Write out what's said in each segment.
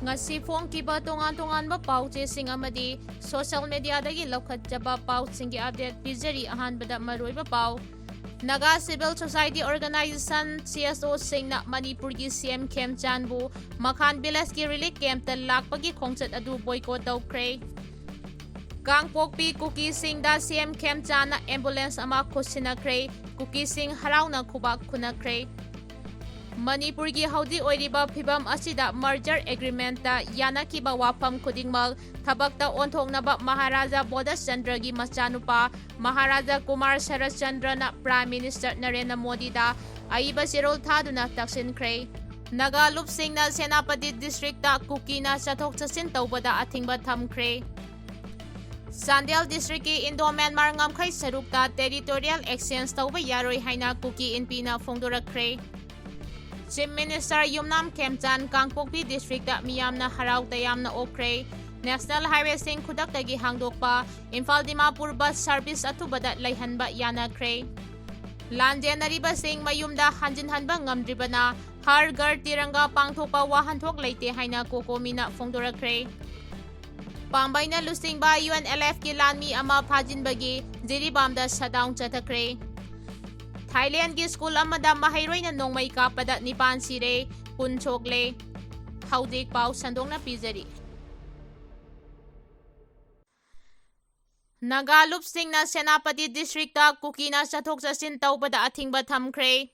Ngasi fongkiba tongan-tonganba pauchesing amadi social media dagi laukhatjaba pauchinggi update pizari ahanbada maroiba pau. Naga Civil Society Organization CSO singna Manipurgi CM Camp Janbu Makhan Village ki relief camp ta lakpagi khongchat adu boycott tawkhre. Kangpokpi Kuki Singda CM Camp Jana ambulance ama khusinakre Kuki Sing harauna khubak khunakre. Manipurgi haudi oiriba phibam asida merger agreement ta yanakiba wafam khudingmal thabakta onthoknaba Maharaja Bodas Chandragi machanupa Maharaja Kumar Sharat Chandra na Prime Minister Narendra Modi da aiba sirol thaduna taksinkhre. Naga lupsing na Senapati district ta Kuki na chathok chasin tawbada Athingba Thamkhre. Chandel district ki Indo-Myanmar ngamkhai sarukta territorial exchange tawba yaroi haina Kuki Inpi na Fongdokkhre. Chief Minister Yumnam Kemchan Kangpokpi District da miyamna harau tayamna okre. National Highway sing khudaktagi hangdokpa Imphal Dimapur bus service atubada laihanba yanakre. Lanjenariba sing mayumda hanjinhanba ngamdribana har gar tiranga pangthokpa wahanthok leite haina kokomina Fongdokkhre. Pambaina lusingba UNLF ki lanmi ama phajinbagi Jiribam da shutdown chathakre. Thailand ki school amada mahairoi na Nongmei Kapnaba Pao Sire pun Sokle Kuki Pao sandongna pizari. Naga lupsing na Senapati district ta Kuki na chathok chasin tawbada Athingba Thamkhre.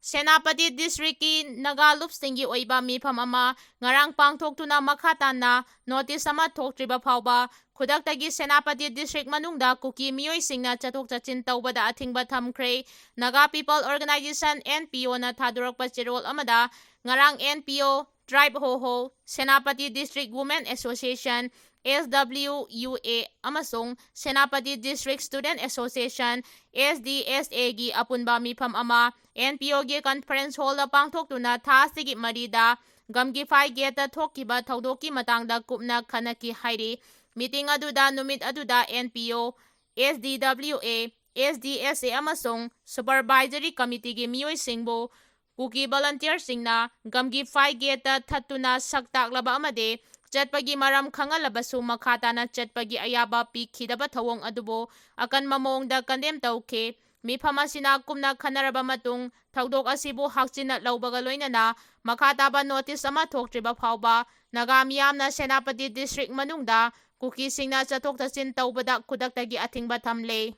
Senapati district ki Naga lupsing gi oiba mifam ama ngarang pangthoktuna makhatan na notice ama thoktriba phawba Khudaktagi Senapati district manungda Kuki miyoi singna chathok chachin tawbada Athingba Thamkhre. Naga People Organization NPO na thadurakpa chirol amada ngarang NPO Tribe Hoho Senapati District Women Association SWUA amasung Senapati District Student Association SDSA gi apunba mifam ama NPO gi conference hall da pangthoktuna tha sigi marida gamgi phai geta thokkiba thaudoki matangda kupna khanaki hairi. Meeting aduda numit aduda NPO, SDWA, SDSA amasung Supervisory Committee gi miyoi singbo Kuki volunteer singna gamgi phai geta thattuna saktaklaba amade chatpagi maram khangalabasu makhatana chatpagi ayaba pikhidaba thawong adubo akan mamongda condemn tawkhe. Mifam asina kumna khanaraba matung thaudok asibu hakchina lawbaga loinana makhataba notice ama thoktriba phawba Naga miyamna Senapati district manungda Kuki singna chathok chachin tawbada khudaktagi Athingba thamle.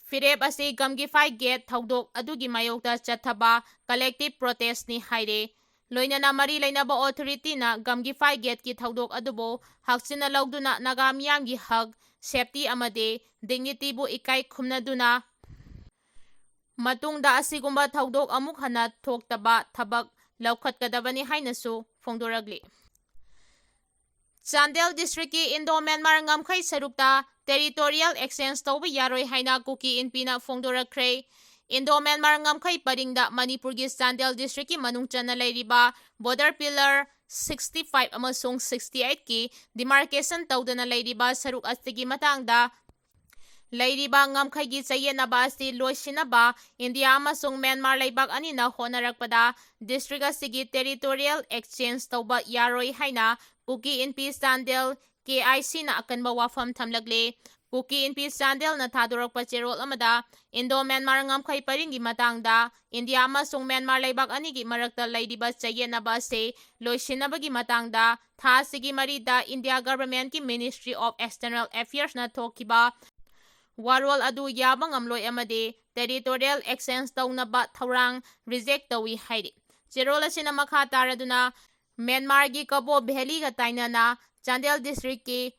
Firep asi gamgi phai gate thaudok adugi mayokta chathaba collective protest ni haire. Loinana mari lainaba authority na gamgi phai gate ki thaudok adubo hakchina lawduna Naga miyamgi hak safety amade dignity bu ikai khumnaduna matungda asigumba thaudok amuk hana thoktaba thabak laukhatkadabani hainasu Fongdokkhre. Chandel district ki Indo-Myanmar ngamkhai sarukta territorial exchange tawba yaroi haina Kuki Inpi na Fongdokkhre. Indo-Myanmar ngamkhai paringda Manipur gi Chandel district ki manungchana leiriba border pillar 65 amasung 68 ki demarcation tawdana leiriba saruk astigi matangda leiriba ngamkhai gi chayenaba asi loisinaba India amasung Myanmar leibak anina honarakpada district asigi territorial exchange tawba yaroi haina Kuki Inpi Chandel KIC na akanba wafam thamlagle. Kuki Inpi Chandel na thadurakpa cherol amada Indo-Myanmar ngamkhai paringgi matangda India amasung Myanmar leibak anigi marakta leiriba chayenaba se loisinabagi matangda tha sigi marida India government ki Ministry of External Affairs na thokkiba warol adu yaba ngamloi amade territorial exchange tawnaba thaurang reject tawi hairi. Cherol asina makha taraduna Myanmar gi Kabo Valley ga tainana Chandel district ki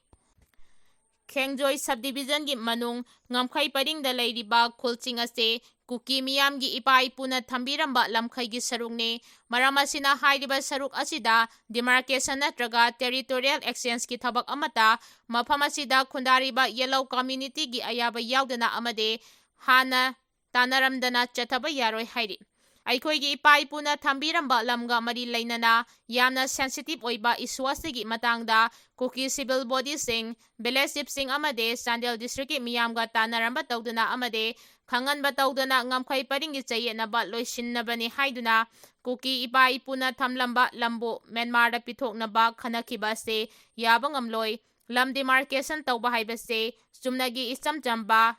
Khengjoy subdivision gi manung ngamkhai paringda leiriba khulching ase Kuki miyam gi ipa ipuna thambiramba lamkhai gi sarukne. Maram asina hairiba saruk asida demarcation natraga territorial exchange ki thabak amata mafam asida khundariba yellow community gi ayaba yaudana amade hana tanaramdana chathaba yaroi hairi. Aikoigi ipa ipuna thambiramba lamga mari lainana yamna sensitive oiba issue asigi matangda Kuki civil body sing village chief sing amade Chandel district ki miyamga tanaramba tawduna amade ꯈꯪꯍꯟꯕ ꯇꯧꯗꯅ ꯉꯝꯈꯩ ꯄꯔꯤꯡꯒꯤ ꯆꯌꯦꯠꯅꯕ ꯂꯣꯏꯁꯤꯟꯅꯕꯅꯤ ꯍꯥꯏꯗꯨꯅ ꯀꯨꯀꯤ ꯏꯄꯥ ꯏꯄꯨꯅ ꯊꯝꯂꯝꯕ ꯂꯝꯕꯨ ꯃ꯭ꯌꯥꯟꯃꯥꯔꯗ ꯄꯤꯊꯣꯛꯅꯕ ꯈꯟꯅꯈꯤꯕ ꯑꯁꯤ ꯌꯥꯕ ꯉꯝꯂꯣꯏ, ꯂꯝ demarcation ꯇꯧꯕ ꯍꯥꯏꯕꯁꯤ ꯆꯨꯝꯅꯒꯤ ꯏꯆꯝ ꯆꯝꯕ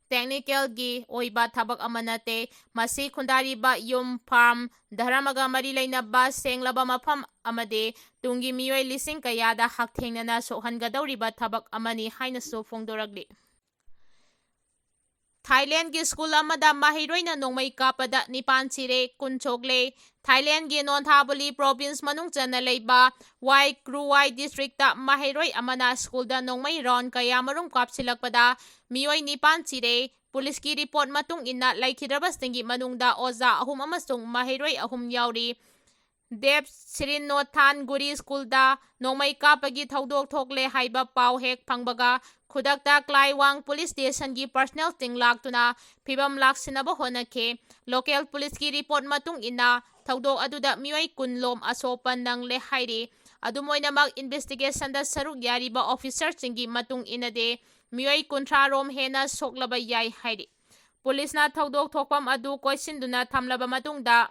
ꯇꯦꯛꯅꯤꯀꯦꯜꯒꯤ ꯑꯣꯏꯕ ꯊꯕꯛ ꯑꯃ ꯅꯠꯇꯦ, ꯃꯁꯤ ꯈꯨꯟꯗꯥꯔꯤꯕ ꯌꯨꯝ, ꯐꯥꯔꯝ, ꯙꯔꯃꯒ ꯃꯔꯤ ꯂꯩꯅꯕ ꯁꯦꯡꯂꯕ ꯃꯐꯝ ꯑꯃꯗꯤ ꯇꯨꯡꯒꯤ ꯃꯤꯑꯣꯏ ꯂꯤꯁꯤꯡ ꯀꯌꯥꯗ ꯍꯛꯊꯦꯡꯅꯅ ꯁꯣꯛꯍꯟꯒꯗꯧꯔꯤꯕ ꯊꯕꯛ ꯑꯃꯅꯤ ꯍꯥꯏꯅꯁꯨ ꯐꯣꯡꯗꯣꯔꯛꯂꯤ꯫ ꯊꯥꯏꯂꯦꯟꯗꯒꯤ ꯁ꯭ꯀꯨꯜ ꯑꯃꯗ ꯃꯍꯩꯔꯣꯏꯅ ꯅꯣꯡꯃꯩ ꯀꯥꯞꯄꯗ 9 ꯁꯤꯔꯦ, 10 ꯁꯣꯛꯂꯦ꯫ ꯊꯥꯏꯂꯦꯟꯗꯒꯤ ꯅꯣꯟꯊꯥꯕꯨꯂꯤ ꯄ꯭ꯔꯣꯚꯤꯟꯁ ꯃꯅꯨꯡ ꯆꯟꯅ ꯂꯩꯕ ꯋꯥꯏ ꯀ꯭ꯔꯨꯋꯥꯏ ꯗꯤꯁꯇ꯭ꯔꯤꯛꯇ ꯃꯍꯩꯔꯣꯏ ꯑꯃꯅ ꯁ꯭ꯀꯨꯜꯗ ꯅꯣꯡꯃꯩ ꯔꯥꯎꯟ ꯀꯌꯥꯃꯔꯨꯝ ꯀꯥꯞꯁꯤꯜꯂꯛꯄꯗ ꯃꯤꯑꯣꯏ 9 ꯁꯤꯔꯦ꯫ ꯄꯨꯂꯤꯁꯀꯤ ꯔꯤꯄꯣꯔꯠ ꯃꯇꯨꯡ ꯏꯟꯅ ꯂꯩꯈꯤꯗ꯭ꯔꯕꯁꯤꯡꯒꯤ ꯃꯅꯨꯡꯗ ꯑꯣꯖꯥ 3 ꯑꯃꯁꯨꯡ ꯃꯍꯩꯔꯣꯏ 3 ꯌꯥꯎꯔꯤ꯫ ꯗꯦꯕ ꯁ꯭ꯔꯤꯅꯣꯊꯥꯟ ꯒꯨꯔꯤ ꯁ꯭ꯀꯨꯜꯗ ꯅꯣꯡꯃꯩ ꯀꯥꯞꯄꯒꯤ ꯊꯧꯗꯣꯛ ꯊꯣꯛꯂꯦ ꯍꯥꯏꯕ ꯄꯥꯎ ꯍꯦꯛ ꯐꯪꯕꯒ ꯈꯨꯗꯛꯇ ꯀ꯭ꯂꯥꯏꯋꯥꯡ ꯄꯨꯂꯤꯁ ꯁ꯭ꯇꯦꯁꯟꯒꯤ ꯄꯔꯁꯣꯅꯦꯜꯁꯤꯡ ꯂꯥꯛꯇꯨꯅ ꯐꯤꯚꯝ ꯂꯥꯛꯁꯤꯟꯅꯕ ꯍꯣꯠꯅꯈꯤ꯫ ꯂꯣꯀꯦꯜ ꯄꯨꯂꯤꯁꯀꯤ ꯔꯤꯄꯣꯔꯠ ꯃꯇꯨꯡ ꯏꯟꯅ ꯊꯧꯗꯣꯛ ꯑꯗꯨꯗ ꯃꯤꯑꯣꯏ 10 ꯂꯣꯝ ꯑꯁꯣꯛꯄ ꯅꯪꯂꯦ ꯍꯥꯏꯔꯤ꯫ ꯑꯗꯨꯝ ꯑꯣꯏꯅꯃꯛ ꯏꯟꯚꯦꯁꯇꯤꯒꯦꯁꯟꯗ ꯁꯔꯨꯛ ꯌꯥꯔꯤꯕ ꯑꯣꯐꯤꯁꯥꯔꯁꯤꯡꯒꯤ ꯃꯇꯨꯡ ꯏꯟꯅꯗꯤ ꯃꯤꯑꯣꯏ 30 ꯔꯣꯝ ꯍꯦꯟꯅ ꯁꯣꯛꯂꯕ ꯌꯥꯏ ꯍꯥꯏꯔꯤ꯫ ꯄꯨꯂꯤꯁꯅ ꯊꯧꯗꯣꯛ ꯊꯣꯛꯐꯝ ꯑꯗꯨ ꯀꯣꯏꯁꯤꯟꯗꯨꯅ ꯊꯝꯂꯕ ꯃꯇꯨꯡꯗ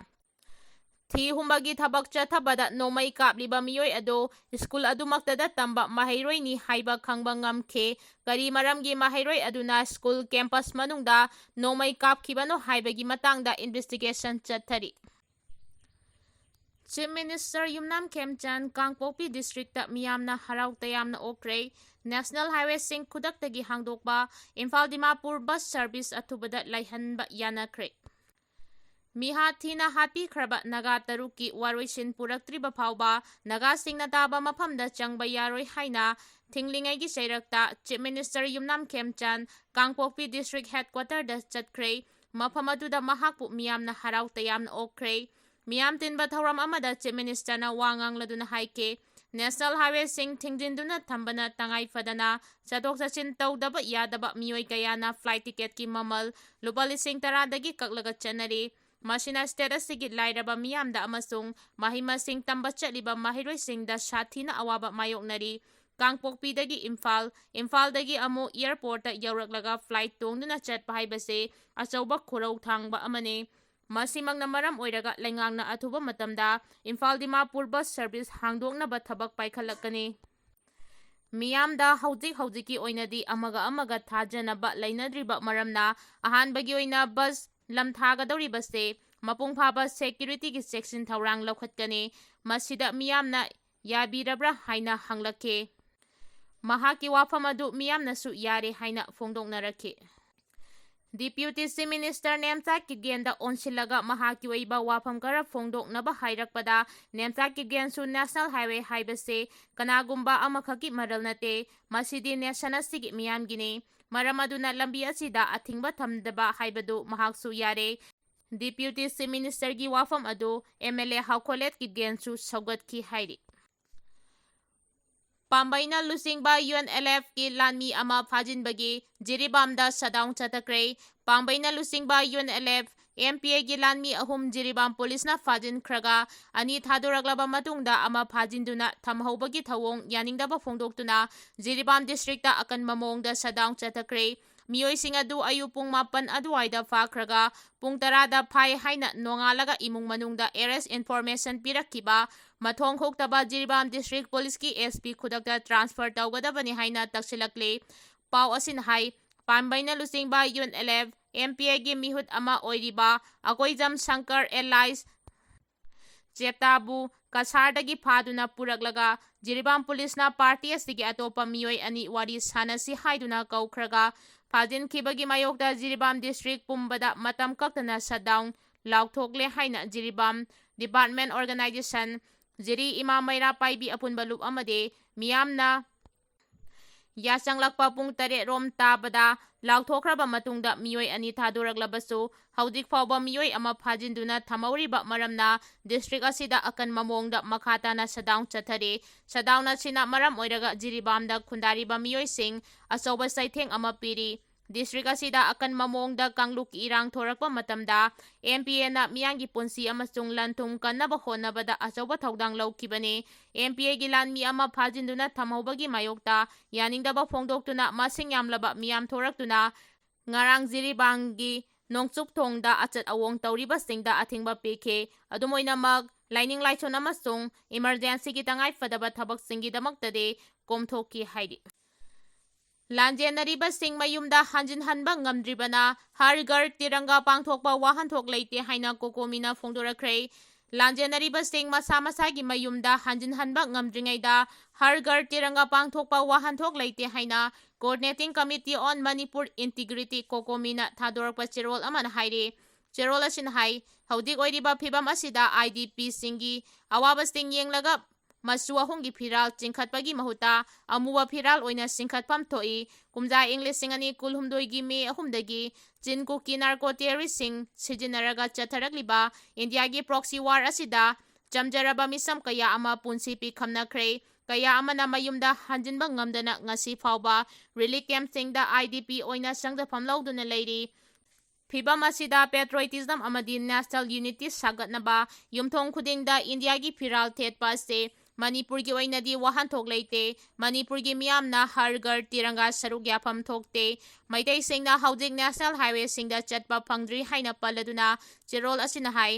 ꯊꯤ ꯍꯨꯝꯕꯒꯤ ꯊꯕꯛ ꯆꯠꯊꯕꯗ ꯅꯣꯡꯃꯩ ꯀꯥꯞꯂꯤꯕ ꯃꯤꯑꯣꯏ ꯑꯗꯨ ꯁ꯭ꯀꯨꯜ ꯑꯗꯨꯃꯛꯇꯗ ꯇꯝꯕ ꯃꯍꯩꯔꯣꯏꯅꯤ ꯍꯥꯏꯕ ꯈꯪꯕ ꯉꯝꯈꯤ꯫ ꯀꯔꯤ ꯃꯔꯝꯒꯤ ꯃꯍꯩꯔꯣꯏ ꯑꯗꯨꯅ ꯁ꯭ꯀꯨꯜ ꯀꯦꯝꯄꯁ ꯃꯅꯨꯡꯗ ꯅꯣꯡꯃꯩ ꯀꯥꯞꯈꯤꯕꯅꯣ ꯍꯥꯏꯕꯒꯤ ꯃꯇꯥꯡꯗ ꯏꯟꯚꯦꯁꯇꯤꯒꯦꯁꯟ ꯆꯠꯊꯔꯤ꯫ ꯆꯤꯐ ꯃꯤꯅꯤꯁꯇꯔ ꯌꯨꯝꯅꯥꯝ ꯈꯦꯝꯆꯥꯟ ꯀꯥꯡꯄꯣꯛꯄꯤ ꯗꯤꯁꯇ꯭ꯔꯤꯛꯇ ꯃꯤꯌꯥꯝꯅ ꯍꯔꯥꯎ ꯇꯌꯥꯝꯅ ꯑꯣꯛꯈ꯭ꯔꯦ꯫ ꯅꯦꯁꯅꯦꯜ ꯍꯥꯏꯋꯦꯁꯤꯡ ꯈꯨꯗꯛꯇꯒꯤ ꯍꯥꯡꯗꯣꯛꯄ, ꯏꯝꯐꯥꯜ ꯗꯤꯃꯥꯄꯨꯔ ꯕꯁ ꯁꯔꯚꯤꯁ ꯑꯊꯨꯕꯗ ꯂꯩꯍꯟꯕ ꯌꯥꯅꯈ꯭ꯔꯦ꯫ ꯃꯤꯍꯥꯠꯊꯤꯅ ꯍꯥꯠꯄꯤꯈ꯭ꯔꯕ ꯅꯥꯒꯥ 3ꯀꯤ ꯋꯥꯔꯣꯏꯁꯤꯟ ꯄꯨꯔꯛꯇ꯭ꯔꯤꯕ ꯐꯥꯎꯕ ꯅꯥꯒꯥꯁꯤꯡꯅ ꯇꯥꯕ ꯃꯐꯝꯗ ꯆꯪꯕ ꯌꯥꯔꯣꯏ ꯍꯥꯏꯅ ꯊꯤꯡꯂꯤꯉꯩꯒꯤ ꯆꯩꯔꯛꯇ ꯆꯤꯐ ꯃꯤꯅꯤꯁꯇꯔ ꯌꯨꯝꯅꯥꯝ ꯈꯦꯝꯆꯥꯟ ꯀꯥꯡꯄꯣꯛꯄꯤ ꯗꯤꯁꯇ꯭ꯔꯤꯛ ꯍꯦꯗꯀ꯭ꯋꯥꯇꯔꯗ ꯆꯠꯈ꯭ꯔꯦ꯫ ꯃꯐꯝ ꯑꯗꯨꯗ ꯃꯍꯥꯛꯄꯨ ꯃꯤꯌꯥꯝꯅ ꯍꯔꯥꯎ ꯇꯌꯥꯝꯅ ꯑꯣꯛꯈ꯭ꯔꯦ꯫ ꯃꯤꯌꯥꯝ ꯇꯤꯟꯕ ꯊꯧꯔꯝ ꯑꯃꯗ ꯆꯤꯐ ꯃꯤꯅꯤꯁꯇꯔꯅ ꯋꯥ ꯉꯥꯡꯂꯗꯨꯅ ꯍꯥꯏꯈꯤ, ꯅꯦꯁꯅꯦꯜ ꯍꯥꯏꯋꯦꯁꯤꯡ ꯊꯤꯡꯖꯤꯟꯗꯨꯅ ꯊꯝꯕꯅ ꯇꯉꯥꯏ ꯐꯗꯅ ꯆꯠꯊꯣꯛ ꯆꯠꯁꯤꯟ ꯇꯧꯗꯕ ꯌꯥꯗꯕ ꯃꯤꯑꯣꯏ ꯀꯌꯥꯅ ꯐ꯭ꯂꯥꯏꯠ ꯇꯤꯀꯦꯠꯀꯤ ꯃꯃꯜ ꯂꯨꯄꯥ 10,000ꯗꯒꯤ ꯀꯛꯂꯒ ꯆꯠꯅꯔꯤ꯫ ꯃꯁꯤꯅ ꯁ꯭ꯇꯦꯠ ꯑꯁꯤꯒꯤ ꯂꯥꯏꯔꯕ ꯃꯤꯌꯥꯝꯗ ꯑꯃꯁꯨꯡ ꯃꯍꯩ-ꯃꯁꯤꯡ ꯇꯝꯕ ꯆꯠꯂꯤꯕ ꯃꯍꯩꯔꯣꯏꯁꯤꯡꯗ ꯁꯥꯊꯤꯅ ꯑꯋꯥꯕ ꯃꯥꯌꯣꯛꯅꯔꯤ꯫ ꯀꯥꯡꯄꯣꯛꯄꯤꯗꯒꯤ ꯏꯝꯐꯥꯜ, ꯏꯝꯐꯥꯜꯗꯒꯤ ꯑꯃꯨꯛ ꯑꯦꯌꯔꯄꯣꯔꯠꯇ ꯌꯧꯔꯛꯂꯒ ꯐ꯭ꯂꯥꯏꯠ ꯇꯣꯡꯗꯨꯅ ꯆꯠꯄ ꯍꯥꯏꯕꯁꯤ ꯑꯆꯧꯕ ꯈꯨꯔꯧ ꯊꯥꯡꯕ ꯑꯃꯅꯤ꯫ ꯃꯁꯤꯃꯛꯅ ꯃꯔꯝ ꯑꯣꯏꯔꯒ ꯂꯩꯉꯥꯛꯅ ꯑꯊꯨꯕ ꯃꯇꯝꯗ ꯏꯝꯐꯥꯜ ꯗꯤꯃꯥꯄꯨꯔ ꯕꯁ ꯁꯔꯚꯤꯁ ꯍꯥꯡꯗꯣꯛꯅꯕ ꯊꯕꯛ ꯄꯥꯏꯈꯠꯂꯛꯀꯅꯤ꯫ ꯃꯤꯌꯥꯝꯗ ꯍꯧꯖꯤꯛꯀꯤ ꯑꯣꯏꯅꯗꯤ ꯑꯃꯒ ꯑꯃꯒ ꯊꯥꯖꯅꯕ ꯂꯩꯅꯗ꯭ꯔꯤꯕ ꯃꯔꯝꯅ ꯑꯍꯥꯟꯕꯒꯤ ꯑꯣꯏꯅ ꯕꯁ ꯂꯝꯊꯥꯒꯗꯧꯔꯤꯕꯁꯦ ꯃꯄꯨꯡ ꯐꯥꯕ ꯁꯦꯀ꯭ꯌꯨꯔꯤꯇꯤꯒꯤ ꯆꯦꯛꯁꯤꯟ ꯊꯧꯔꯥꯡ ꯂꯧꯈꯠꯀꯅꯤ꯫ ꯃꯁꯤꯗ ꯃꯤꯌꯥꯝꯅ ꯌꯥꯕꯤꯔꯕ꯭ꯔꯥ ꯍꯥꯏꯅ ꯍꯪꯂꯛꯈꯤ꯫ ꯃꯍꯥꯛꯀꯤ ꯋꯥꯐꯝ ꯑꯗꯨ ꯃꯤꯌꯥꯝꯅꯁꯨ ꯌꯥꯔꯦ ꯍꯥꯏꯅ ꯐꯣꯡꯗꯣꯛꯅꯔꯛꯈꯤ꯫ ꯗꯤꯄ꯭ꯌꯨꯇꯤ ꯆꯤꯐ ꯃꯤꯅꯤꯁꯇꯔ ꯅꯦꯝꯆꯥ ꯀꯤꯞꯒꯦꯟꯗ ꯑꯣꯟꯁꯤꯜꯂꯒ ꯃꯍꯥꯛꯀꯤ ꯑꯣꯏꯕ ꯋꯥꯐꯝ ꯈꯔ ꯐꯣꯡꯗꯣꯛꯅꯕ ꯍꯥꯏꯔꯛꯄꯗ ꯅꯦꯝꯆꯥ ꯀꯤꯞꯒꯦꯟꯁꯨ ꯅꯦꯁꯅꯦꯜ ꯍꯥꯏꯋꯦ ꯍꯥꯏꯕꯁꯤ ꯀꯅꯥꯒꯨꯝꯕ ꯑꯃꯈꯛꯀꯤ ꯃꯔꯜ ꯅꯠꯇꯦ, ꯃꯁꯤꯗꯤ ꯅꯦꯁꯟ ꯑꯁꯤꯒꯤ ꯃꯤꯌꯥꯝꯒꯤꯅꯤ꯫ ꯃꯔꯝ ꯑꯗꯨꯅ ꯂꯝꯕꯤ ꯑꯁꯤꯗ ꯑꯊꯤꯡꯕ ꯊꯝꯗꯕ ꯍꯥꯏꯕꯗꯨ ꯃꯍꯥꯛꯁꯨ ꯌꯥꯔꯦ꯫ ꯗꯤꯄ꯭ꯌꯨꯇꯤ ꯆꯤꯐ ꯃꯤꯅꯤꯁꯇꯔꯒꯤ ꯋꯥꯐꯝ ꯑꯗꯨ ꯑꯦꯝ.ꯑꯦꯜ.ꯑꯦ. ꯍꯥꯎꯈꯣꯂꯦꯠ ꯀꯤꯞꯒꯦꯟꯁꯨ ꯁꯧꯒꯠꯈꯤ ꯍꯥꯏꯔꯤ꯫ ꯄꯥꯝꯕꯩꯅ ꯂꯨꯆꯤꯡꯕ ꯌꯨ.ꯑꯦꯟ.ꯑꯦꯜ.ꯑꯦꯐ.ꯀꯤ ꯂꯥꯟꯃꯤ ꯑꯃ ꯐꯥꯖꯤꯟꯕꯒꯤ ꯖꯤꯔꯤꯕꯥꯝꯗ ꯁꯠꯗꯥꯎꯟ ꯆꯠꯊꯈ꯭ꯔꯦ꯫ ꯄꯥꯝꯕꯩꯅ ꯂꯨꯆꯤꯡꯕ ꯌꯨ.ꯑꯦꯟ.ꯑꯦꯜ.ꯑꯦꯐ. ꯑꯦꯝ.ꯄꯤ.ꯑꯦ.ꯒꯤ ꯂꯥꯟꯃꯤ 3 ꯖꯤꯔꯤꯕꯥꯝ ꯄꯨꯂꯤꯁꯅ ꯐꯥꯖꯤꯟꯈ꯭ꯔꯒ 2 ꯊꯥꯗꯣꯔꯛꯂꯕ ꯃꯇꯨꯡꯗ ꯑꯃ ꯐꯥꯖꯤꯟꯗꯨꯅ ꯊꯝꯍꯧꯕꯒꯤ ꯊꯧꯑꯣꯡ ꯌꯥꯅꯤꯡꯗꯕ ꯐꯣꯡꯗꯣꯛꯇꯨꯅ ꯖꯤꯔꯤꯕꯥꯝ ꯗꯤꯁꯇ꯭ꯔꯤꯛꯇ ꯑꯀꯟꯕ ꯃꯑꯣꯡꯗ ꯁꯠꯗꯥꯎꯟ ꯆꯠꯊꯈ꯭ꯔꯦ꯫ ꯃꯤꯑꯣꯏꯁꯤꯡ ꯑꯗꯨ ꯑꯌꯨꯛ ꯄꯨꯡ 7 ꯑꯗꯨꯋꯥꯏꯗ ꯐꯥꯈ꯭ꯔꯒ ꯄꯨꯡ 10ꯗ ꯐꯥꯏ ꯍꯥꯏꯅ ꯅꯣꯡꯉꯥꯜꯂꯒ ꯏꯃꯨꯡ ꯃꯅꯨꯡꯗ ꯑꯦꯔꯦꯁ ꯏꯟꯐꯣꯔꯃꯦꯁꯟ ꯄꯤꯔꯛꯈꯤꯕ ꯃꯊꯣꯡ ꯍꯨꯛꯇꯕ ꯖꯤꯔꯤꯕꯥꯝ ꯗꯤꯁꯇ꯭ꯔꯤꯛ ꯄꯨꯂꯤꯁꯀꯤ ꯑꯦꯁ.ꯄꯤ. ꯈꯨꯗꯛꯇ ꯇ꯭ꯔꯥꯟꯁꯐꯔ ꯇꯧꯒꯗꯕꯅꯤ ꯍꯥꯏꯅ ꯇꯛꯁꯤꯜꯂꯛꯂꯤ꯫ ꯄꯥꯎ ꯑꯁꯤꯅ ꯍꯥꯏ ꯄꯥꯝꯕꯩꯅ ꯂꯨꯆꯤꯡꯕ ꯌꯨ.ꯑꯦꯟ.ꯑꯦꯜ.ꯑꯦꯐ. ꯑꯦꯝ.ꯄꯤ.ꯑꯦ.ꯒꯤ ꯃꯤꯍꯨꯠ ꯑꯃ ꯑꯣꯏꯔꯤꯕ ꯑꯀꯣꯏꯖꯝ ꯁꯪꯀꯔ ꯑꯦꯂꯥꯏꯁ ꯆꯦꯞꯇꯥꯕꯨ ꯀꯁꯥꯔꯗꯒꯤ ꯐꯥꯗꯨꯅ ꯄꯨꯔꯛꯂꯒ ꯖꯤꯔꯤꯕꯥꯝ ꯄꯨꯂꯤꯁꯅ ꯄꯥꯔꯇꯤ ꯑꯁꯤꯒꯤ ꯑꯇꯣꯞꯄ ꯃꯤꯑꯣꯏ 2 ꯋꯥꯔꯤ ꯁꯥꯅꯁꯤ ꯍꯥꯏꯗꯨꯅ ꯀꯧꯈ꯭ꯔꯒ ꯐꯥꯖꯤꯟꯈꯤꯕꯒꯤ ꯃꯥꯌꯣꯛꯇ ꯖꯤꯔꯤꯕꯥꯝ ꯗꯤꯁꯇ꯭ꯔꯤꯛ ꯄꯨꯝꯕꯗ ꯃꯇꯝ ꯀꯛꯇꯅ ꯁꯠꯗꯥꯎꯟ ꯂꯥꯎꯊꯣꯛꯂꯦ ꯍꯥꯏꯅ ꯖꯤꯔꯤꯕꯥꯝ ꯗꯤꯄꯥꯔꯠꯃꯦꯟꯠ ꯑꯣꯔꯒꯅꯥꯏꯖꯦꯁꯟ, ꯖꯤꯔꯤ ꯏꯃꯥ ꯃꯩꯔꯥ ꯄꯥꯏꯕꯤ ꯑꯄꯨꯟꯕ ꯂꯨꯞ ꯑꯃꯗꯤ ꯃꯤꯌꯥꯝꯅ ꯌꯥꯆꯪꯂꯛꯄ ꯄꯨꯡ 8 ꯔꯣꯝ ꯇꯥꯕꯗ ꯂꯥꯎꯊꯣꯛꯈ꯭ꯔꯕ ꯃꯇꯨꯡꯗ ꯃꯤꯑꯣꯏ 2 ꯊꯥꯗꯣꯔꯛꯂꯕꯁꯨ ꯍꯧꯖꯤꯛ ꯐꯥꯎꯕ ꯃꯤꯑꯣꯏ ꯑꯃ ꯐꯥꯖꯤꯟꯗꯨꯅ ꯊꯝꯍꯧꯔꯤꯕ ꯃꯔꯝꯅ ꯗꯤꯁꯇ꯭ꯔꯤꯛ ꯑꯁꯤꯗ ꯑꯀꯟꯕ ꯃꯑꯣꯡꯗ ꯃꯈꯥ ꯇꯥꯅ ꯁꯠꯗꯥꯎꯟ ꯆꯠꯊꯔꯤ꯫ ꯁꯠꯗꯥꯎꯟ ꯑꯁꯤꯅ ꯃꯔꯝ ꯑꯣꯏꯔꯒ ꯖꯤꯔꯤꯕꯥꯝꯗ ꯈꯨꯟꯗꯥꯔꯤꯕ ꯃꯤꯑꯣꯏꯁꯤꯡ ꯑꯆꯧꯕ ꯆꯩꯊꯦꯡ ꯑꯃ ꯄꯤꯔꯤ꯫ ꯗꯤꯁꯇ꯭ꯔꯤꯛ ꯑꯁꯤꯗ ꯑꯀꯟꯕ ꯃꯑꯣꯡꯗ ꯀꯥꯡꯂꯨꯞꯀꯤ ꯏꯔꯥꯡ ꯊꯣꯔꯛꯄ ꯃꯇꯝꯗ ꯑꯦꯝ.ꯄꯤ.ꯑꯦ.ꯅ ꯃꯤꯌꯥꯝꯒꯤ ꯄꯨꯟꯁꯤ ꯑꯃꯁꯨꯡ ꯂꯟ-ꯊꯨꯝ ꯀꯟꯅꯕ ꯍꯣꯠꯅꯕꯗ ꯑꯆꯧꯕ ꯊꯧꯗꯥꯡ ꯂꯧꯈꯤꯕꯅꯤ꯫ ꯑꯦꯝ.ꯄꯤ.ꯑꯦ.ꯒꯤ ꯂꯥꯟꯃꯤ ꯑꯃ ꯐꯥꯖꯤꯟꯗꯨꯅ ꯊꯝꯍꯧꯕꯒꯤ ꯃꯥꯌꯣꯛꯇ ꯌꯥꯅꯤꯡꯗꯕ ꯐꯣꯡꯗꯣꯛꯇꯨꯅ ꯃꯁꯤꯡ ꯌꯥꯝꯂꯕ ꯃꯤꯌꯥꯝ ꯊꯣꯔꯛꯇꯨꯅ ngarang Jiribamgi Nongchupthongda achat awong tawribasingda athingba pikhi adumoinamak laining laithon amasung emergency gi tangai fadaba thabaksingidamakdadi komthokki haidi Lanjenaribasing mayumda hanjinhanba ngamdribana har ghar tiranga pangthokpa wahanthok leite haina kokomina phongdokkhre Lanjenaribasing masa-masagi mayumda hanjinhanba ngamdringaida har ghar tiranga pangthokpa wahanthok leite haina Coordinating Committee on Manipur Integrity kokomina thadorpa cherol amana haire cherol asin hai haudik oiriba phibam asida IDP singi awabasting yenglaga Masu ahonggi phiral chingkhatpagi mahuta amuwa phiral oina singkhatpam thoi kumja English singani kulhumdoi gi me ahumdagi chinko ki narco terrorist sing sijinaraga chatharagliba India gi proxy war asida jamjaraba misam kaya ama punsi pi khamnakhre kaya amana mayumda hanjinba ngamdana ngasi fawba relief camp singda IDP oina sangdafam lauduna leiri Phibam asida patriotism amadi national unity sagatnaba yumthong khudingda India gi phiral thetpa se Manipur gi oinadi wahanthok leite Manipur gi miyamna har ghar tiranga saruk yapam thokte maitai singna haudik national highway singda chatpa phangdri haina paladuna cherol asina hai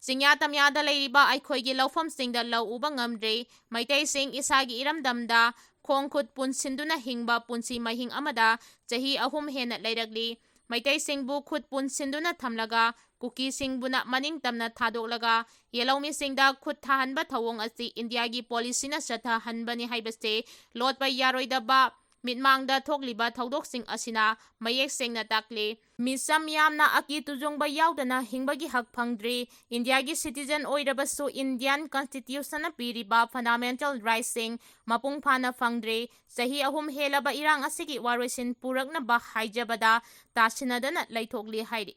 Singya tamyada leiriba aikhoigi laufam singda lau uba ngamdre maitai sing isagi iramdamda khongkhut punsinduna hingba punsi mahing amada chahi ahum hena leiragli maitai singbu khut punsinduna thamlaga Kuki singbuna maning tamna thadoklaga yelawmi singda khut thahanba thawong asi India gi policy na satha hanbani haibase lotpa yaroidaba mitmangda thokliba thaudok sing asina mayek sengna takle misam yamna aki tujongba yaudana hingbagi hak phangdri India gi citizen oirabasu Indian constitution na piriba fundamental rights sing mapung phana phangdri sahi ahum helaba irang asigi waroisin purakna ba haijabada tasinadana laithokli hairi